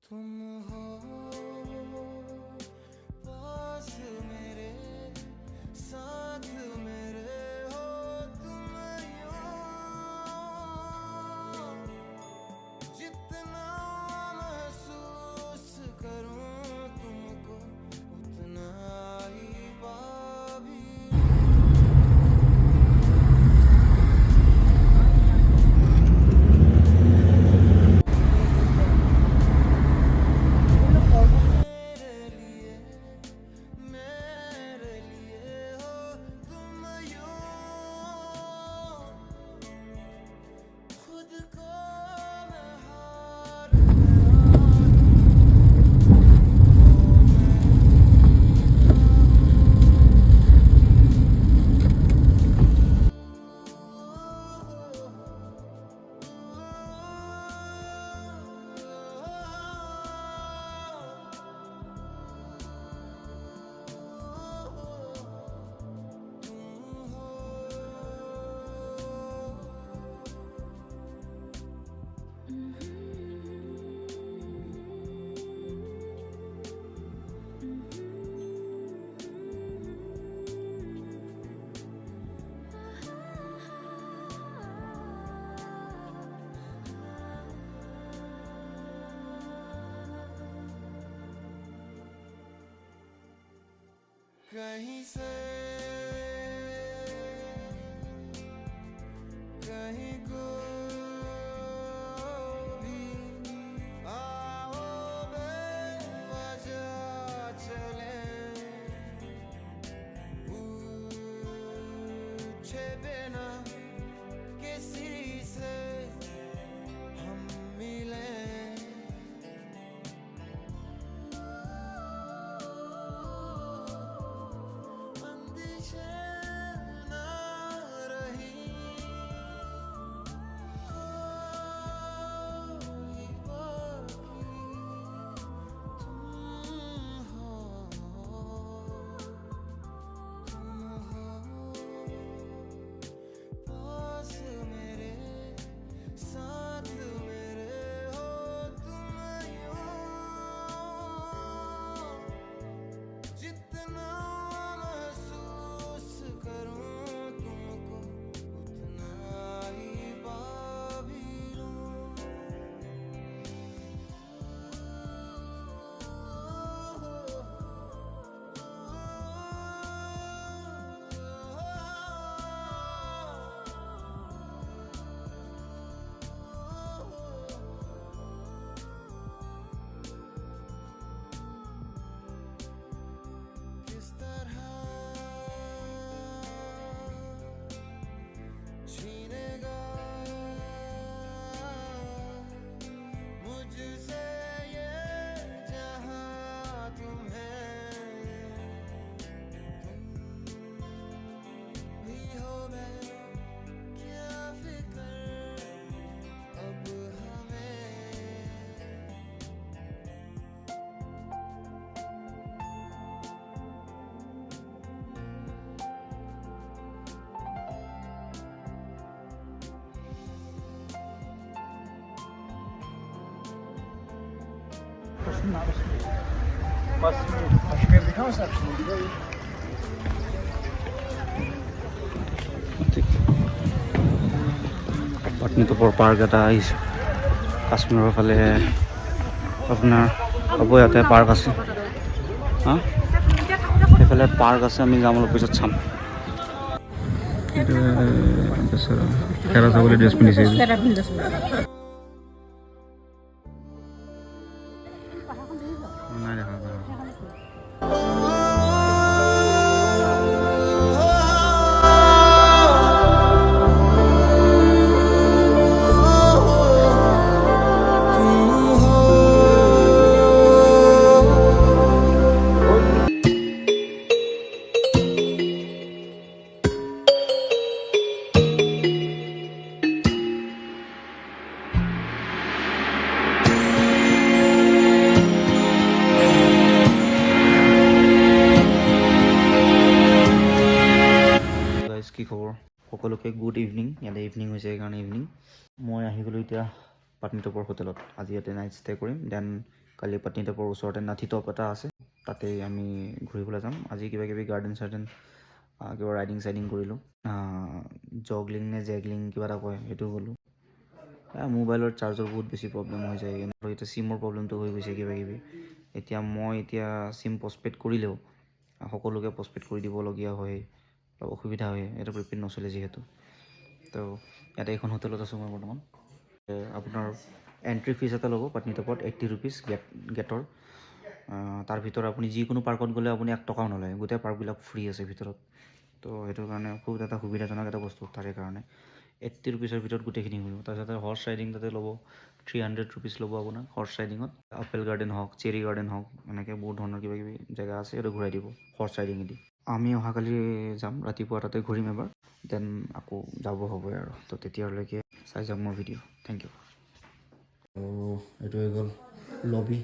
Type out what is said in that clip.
तुम हो पास मेरे साथ मेरे हो तुम यूं जितना महसूस करूं तुमको उतना ही पाभी मेरे लिए हो तुम यूं खुद को मैं हार कहीं से कहीं को भी आओ बेवजह चले पूछे बिना किसी से हम मिले अंदिशे ना रही कोई बाकी तुम हो पास मेरे साथ मेरे हो तुम यूं जितना महसूस करूं तुमको उतना ही पाभी लूं किस तरह छीनेगा मुझसे ये जहां तुम्हें तुम भी हो मैं क्या फिक्र अब हमें बस कश्मीर दिखाओ सर পাটনিটোপৰ পাৰ্ক এটা আহিছে কাশ্মীৰৰ ফালে আপোনাৰ হ'ব ইয়াতে পাৰ্ক আছে হা সেইফালে পাৰ্ক আছে আমি যাম অলপ পিছত চাম খেৰা ছাগলী ড্ৰেছ পিন্ধিছে নাই দেখা কি খবৰ সকলোকে গুড ইভিনিং ইয়াতে ইভিনিং হৈছে সেইকাৰণে ইভিনিং মই আহি গ'লোঁ এতিয়া পাটনিটোপৰ হোটেলত আজি ইয়াতে নাইট ষ্টে কৰিম দেন কালি পাটনিটপৰ ওচৰতে নাথিটপ এটা আছে, তাতে আমি ঘূৰিবলৈ যাম। আজি কিবা কিবি গাৰ্ডেন চাৰ্ডেন কিবা ৰাইডিং চাইডিং কৰিলোঁ, জগলিং নে জেগলিং কিবা এটা কয়, সেইটো গ'লোঁ। মোবাইলৰ চাৰ্জৰ বহুত বেছি প্ৰব্লেম হৈ যায়, আৰু এতিয়া চিমৰ প্ৰব্লেমটো হৈ গৈছে কিবা কিবি। এতিয়া চিম পষ্টপেইড কৰিলেও সকলোকে পষ্টপেইড কৰি দিবলগীয়া হয়, অলপ অসুবিধা হয়, এইটো প্ৰিপেইড নচলে যিহেতু। তো ইয়াতে এখন হোটেলত আছোঁ মই বৰ্তমান। আপোনাৰ এণ্ট্ৰি ফিজ এটা ল'ব পাটনিটপত, 80 ৰুপিজ গেটৰ। তাৰ ভিতৰত আপুনি যিকোনো পাৰ্কত গ'লে আপুনি 1 টকাও নলয়, গোটেই পাৰ্কবিলাক ফ্ৰী আছে ভিতৰত। তো সেইটো কাৰণে খুব এটা সুবিধাজনক এটা বস্তু তাৰে কাৰণে। 80 ৰুপিজৰ ভিতৰত গোটেইখিনি হৈ যাব। তাৰপিছতে হৰ্চ ৰাইডিং তাতে ল'ব 300 ৰুপিজ ল'ব আপোনাৰ হৰ্চ ৰাইডিঙত। আপেল গাৰ্ডেন হওক, চেৰি গাৰ্ডেন হওক, এনেকৈ বহুত ধৰণৰ কিবা কিবি জেগা আছে, সেইটো ঘূৰাই দিব হৰ্চ ৰাইডিঙেদি। আমি অহাকালি যাম, ৰাতিপুৱা তাতে ঘূৰিম এবাৰ, দেন আকৌ যাব হ'বই আৰু। তো তেতিয়ালৈকে চাই যাম মোৰ ভিডিঅ'। Thank you. আৰু এইটো হৈ গ'ল লবি।